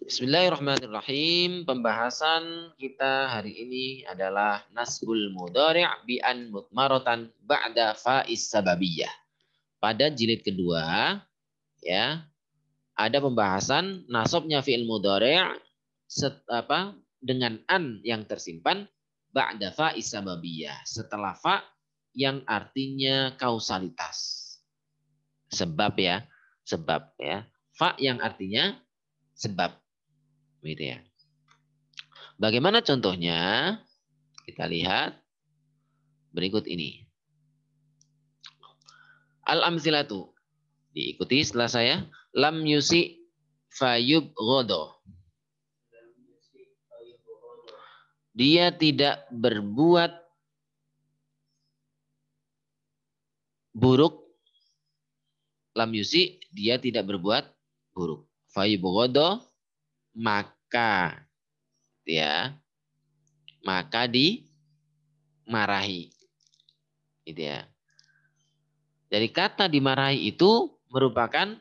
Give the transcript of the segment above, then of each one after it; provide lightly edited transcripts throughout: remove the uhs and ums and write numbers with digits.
Bismillahirrahmanirrahim. Pembahasan kita hari ini adalah nasbul mudhari' bi an mutmaratan ba'da fa'is sababiyah. Pada jilid kedua ya, ada pembahasan nasabnya fi'il mudhari' dengan an yang tersimpan ba'da fa'is sababiyah, setelah fa yang artinya kausalitas. Sebab ya, sebab ya. Fa yang artinya sebab. Gitu ya. Bagaimana contohnya? Kita lihat berikut ini. Al-amsilatu. Diikuti setelah saya. Lam yusi fayub godo. Dia tidak berbuat buruk. Lam yusi, dia tidak berbuat buruk. Fayub godo, maka ya, maka dimarahi. Gitu ya. Dari kata dimarahi itu merupakan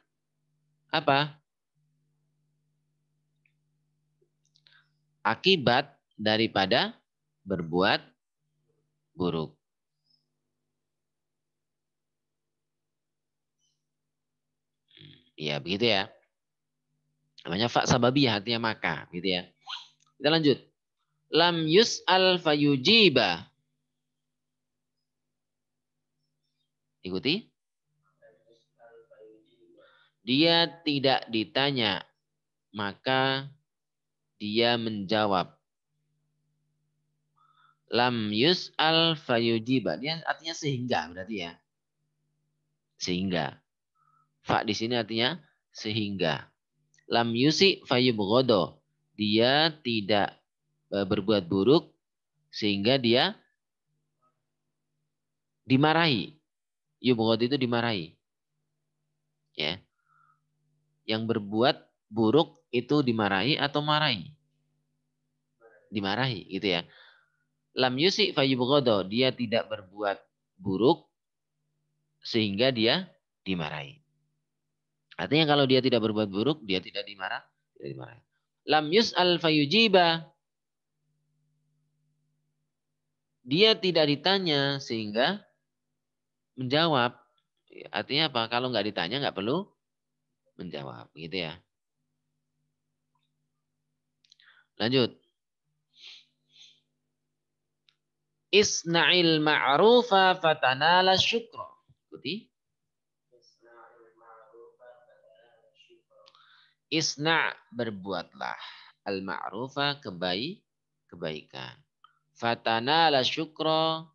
apa? Akibat daripada berbuat buruk. Iya, begitu ya. Namanya fa sababiyah, artinya maka, gitu ya. Kita lanjut. Lam yus'al fayujiba. Ikuti. Dia tidak ditanya, maka dia menjawab. Lam yus'al fayujiba. Dia artinya sehingga berarti ya. Sehingga. Fa di sini artinya sehingga. Lam yusi fayubghodo. Dia tidak berbuat buruk sehingga dia dimarahi. Yubghod itu dimarahi. Ya. Yang berbuat buruk itu dimarahi atau marahi? Dimarahi, gitu ya. Lam yusi fayubghodo. Dia tidak berbuat buruk sehingga dia dimarahi. Artinya kalau dia tidak berbuat buruk, dia tidak dimarahi. Lam yus'al fayujiba. Dia tidak ditanya sehingga menjawab. Artinya apa? Kalau nggak ditanya nggak perlu menjawab, gitu ya. Lanjut. Isna'il ma'rufa fatanala syukra. Ikuti. Isna' berbuatlah. Al-ma'rufa kebaikan. Fatanala syukra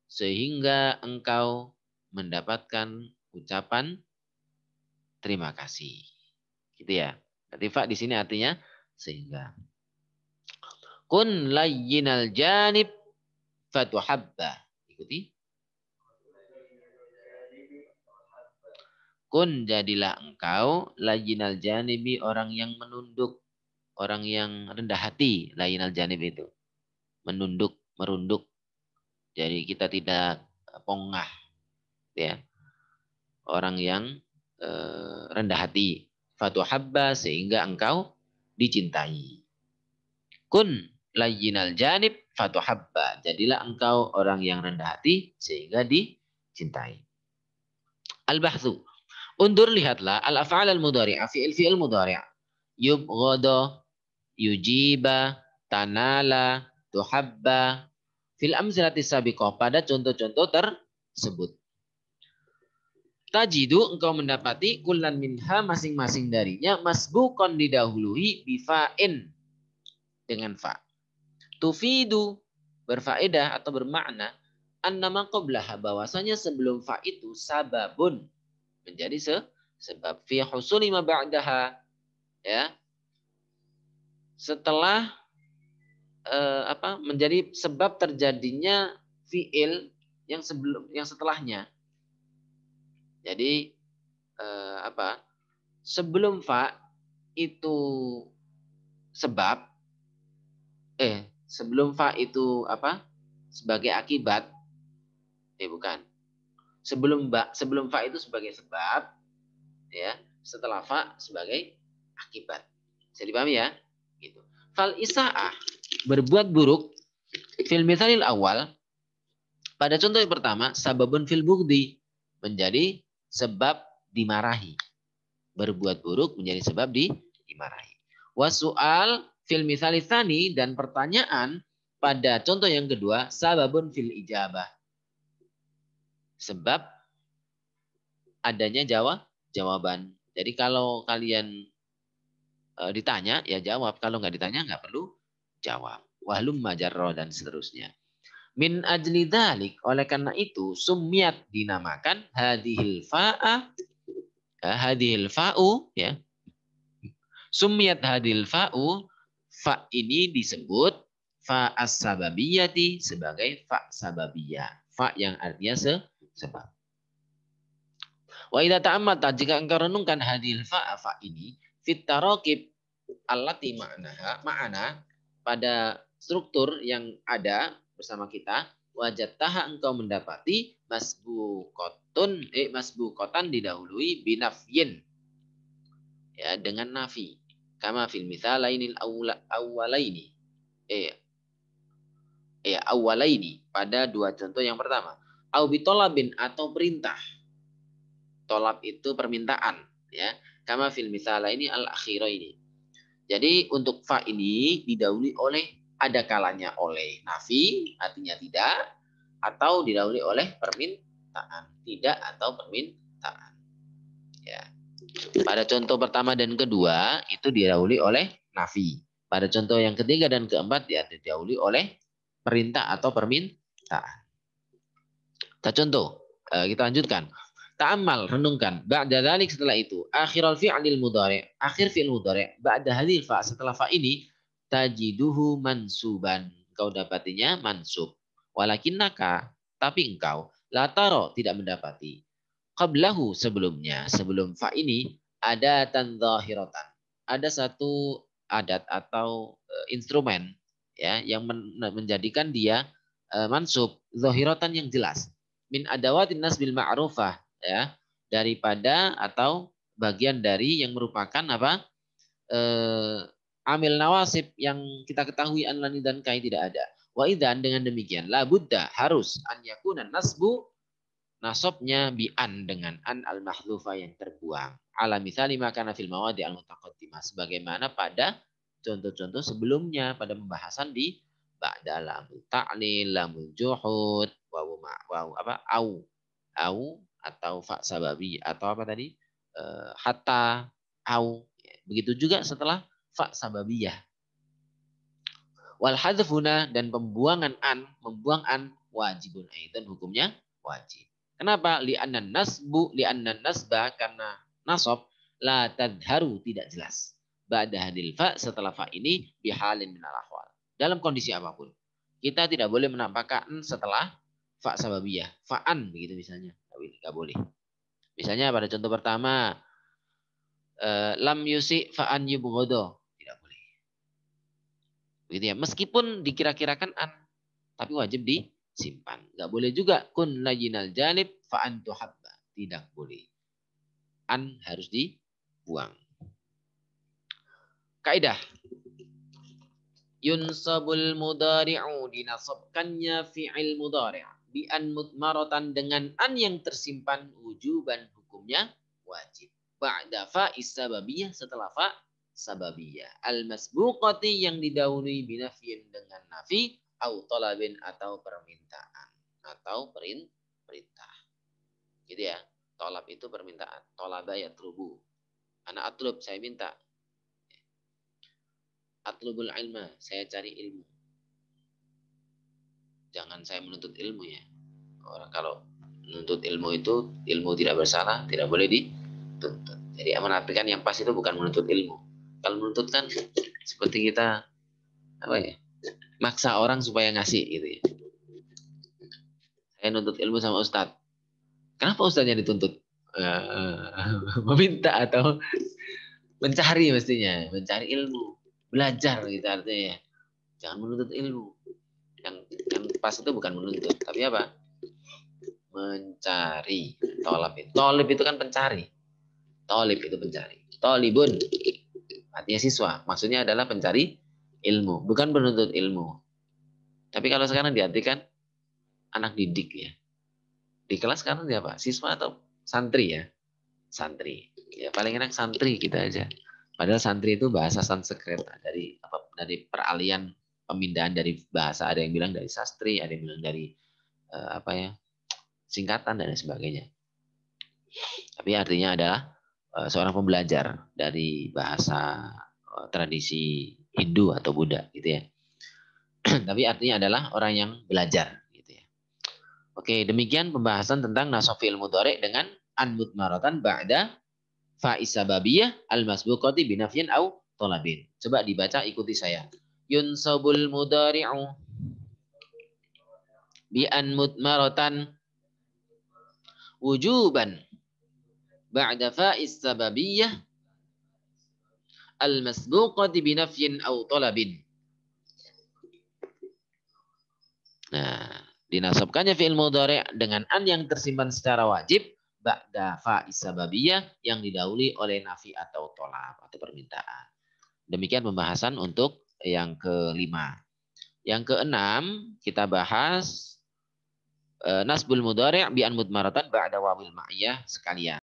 sehingga engkau mendapatkan ucapan terima kasih. Gitu ya. Berarti fa di sini artinya sehingga. Kun layyinal janib fatuhabba. Ikuti. Kun jadilah engkau layyinal janibi orang yang menunduk, orang yang rendah hati. Layyinal janib itu menunduk, merunduk. Jadi kita tidak pongah, ya. Orang yang rendah hati. Fatuhabba sehingga engkau dicintai. Kun layyinal janib fatuhabba. Jadilah engkau orang yang rendah hati sehingga dicintai. Al-bahthu. Undur lihatlah al-af'al al-mudhari'ah, fi'il mudhari'. Yubghada, yujiba, tanala, tuhabba. Fil amzilati sabiqah, pada contoh-contoh tersebut. Tajidu, engkau mendapati kullan minha, masing-masing darinya masbuqan didahului bifa'in, dengan fa. Tufidu, berfaedah atau bermakna annama qablaha, bahwasanya sebelum fa itu sababun, menjadi sebab fi husuli ma ba'daha, ya. Setelah menjadi sebab terjadinya fiil yang setelahnya. Jadi sebelum fa itu sebab, sebelum fa itu sebagai akibat, bukan. Sebelum fa itu sebagai sebab, ya. Setelah fa sebagai akibat. Bisa dipahami ya? Gitu. Fal isa'ah, berbuat buruk, fil mithalil awal, pada contoh yang pertama, sababun fil bugdi, menjadi sebab dimarahi. Berbuat buruk menjadi sebab dimarahi. Wasu'al fil mithalil tsani, dan pertanyaan pada contoh yang kedua, sababun fil ijabah. Sebab adanya jawaban. Jadi kalau kalian ditanya, ya jawab. Kalau nggak ditanya, nggak perlu jawab. Wahlum majarro dan seterusnya. Min ajli dalik, oleh karena itu, summiat dinamakan hadhil fa'u, ya. Summiat hadhil fa'u, fa ini disebut fa as-sababiyati sebagai fa sababiyah. Fa yang artinya sebab. Wa idza ta'ammata, jika engkau renungkan hadhil fa ini fit tarakib allati ma'ana pada struktur yang ada bersama kita, wajattaha, engkau mendapati masbuqatan didahului binafyin, ya, dengan nafi, kama fil mitsalainil awwalaini awwalaini, pada dua contoh yang pertama, au bitolabin, atau perintah. Tolab itu permintaan, ya, kama fil mitsalaini al akhiraini. Jadi untuk fa ini didahului oleh, ada kalanya oleh nafi, artinya tidak, atau didahului oleh permintaan, tidak atau permintaan. Ya. Pada contoh pertama dan kedua itu didahului oleh nafi. Pada contoh yang ketiga dan keempat didahului oleh perintah atau permintaan. Kita contoh, kita lanjutkan. Ta'ammal, renungkan. Ba'da dzalik, setelah itu, akhirul fi'lil mudhari', akhir fi'il mudhari', ba'da hadhil fa, setelah fa ini, tajiduhu mansuban, engkau dapatinya mansub. Walakinnaka, tapi engkau, la taro, tidak mendapati. Qablahu, sebelumnya, sebelum fa ini, ada tanzahiratan. Ada satu adat atau instrumen, ya, yang menjadikan dia mansub, zahiratan, yang jelas. Min adawatin nasbil ma'rufah, ya, daripada atau bagian dari yang merupakan apa, amil nawasib yang kita ketahui anlani dan kai tidak ada. Wa idzan, dengan demikian, la budda, harus, an yakuna nasbu, nasabnya bi an, dengan an al mahdzufah yang terbuang, ala misali makana fil mawadi al mutaqaddimah, sebagaimana pada contoh-contoh sebelumnya pada pembahasan di ba'da lamul ta'lil, lamul juhud, wawu apa, au atau fa sababi, atau apa tadi, hatta, au. Begitu juga setelah fa sababiyah. Wal hadzfuna, dan membuang an, wajibun aidan, hukumnya wajib. Kenapa? Li'anna nasba, karena nasab, la tadharu, tidak jelas. Ba'da hadil fa, setelah fa ini, bihalin minal ahwal, dalam kondisi apapun. Kita tidak boleh menampakkan setelah fa sababiyah. Fa'an, begitu misalnya. Nggak boleh. Misalnya pada contoh pertama, lam yusi fa'an yubghodo. Tidak boleh. Begitu ya. Meskipun dikira-kirakan an, tapi wajib disimpan. Nggak boleh juga kun layinal janib fa'an tuhabba. Tidak boleh. An harus dibuang. Kaidah. Yunsabul mudari'u, dinasabkannya fi'il mudari', bi an mudmaratan, dengan an yang tersimpan, wujuban, hukumnya wajib. Ba'da fa sababiyah, setelah fa sababiyah. Al masbuqati, yang didahului binafyin, dengan nafi, au talabin, atau permintaan, atau perintah. Gitu ya. Talab itu permintaan. Talaba yatlubu. Ana atlub, saya minta. Atlubul ilma, saya cari ilmu. Jangan saya menuntut ilmu, ya. Orang kalau menuntut ilmu itu, ilmu tidak bersalah, tidak boleh dituntut. Jadi menartikan yang pas itu bukan menuntut ilmu. Kalau menuntut kan seperti kita apa ya, maksa orang supaya ngasih gitu ya. Saya nuntut ilmu sama ustadz. Kenapa ustadznya dituntut? Meminta atau mencari, mestinya mencari ilmu, belajar gitu artinya ya. Jangan menuntut ilmu. Yang pas itu bukan menuntut, tapi apa? Mencari. Tolib itu kan pencari. Tolib itu pencari. Tolibun. Artinya siswa. Maksudnya adalah pencari ilmu, bukan penuntut ilmu. Tapi kalau sekarang diartikan anak didik ya. Di kelas sekarang dia apa? Siswa atau santri ya? Santri. Ya paling enak santri kita aja. Padahal santri itu bahasa Sanskrit dari peralihan pemindahan dari bahasa, ada yang bilang dari sastri, ada yang bilang dari singkatan dan sebagainya. Tapi artinya adalah seorang pembelajar dari bahasa tradisi Hindu atau Buddha gitu ya. Tapi artinya adalah orang yang belajar gitu ya. Oke, demikian pembahasan tentang nasofil mudhari dengan an mudmaratan ba'da fa'is sababiyah al-masbuqati binafyin au tolabin. Coba dibaca, ikuti saya. Yunsabul mudhari'u bi an mudmaratan wujuban ba'da fa'is sababiyah al-masbuqati binafyin au tolabin. Nah, dinasabkannya fi'il mudhari' dengan an yang tersimpan secara wajib ba'da fa'is sababiyah yang didahului oleh nafi atau tolab atau permintaan. Demikian pembahasan untuk yang kelima. Yang keenam kita bahas nasbul mudhari' bi an mudmaratan ba'da wawil ma'iyah sekalian.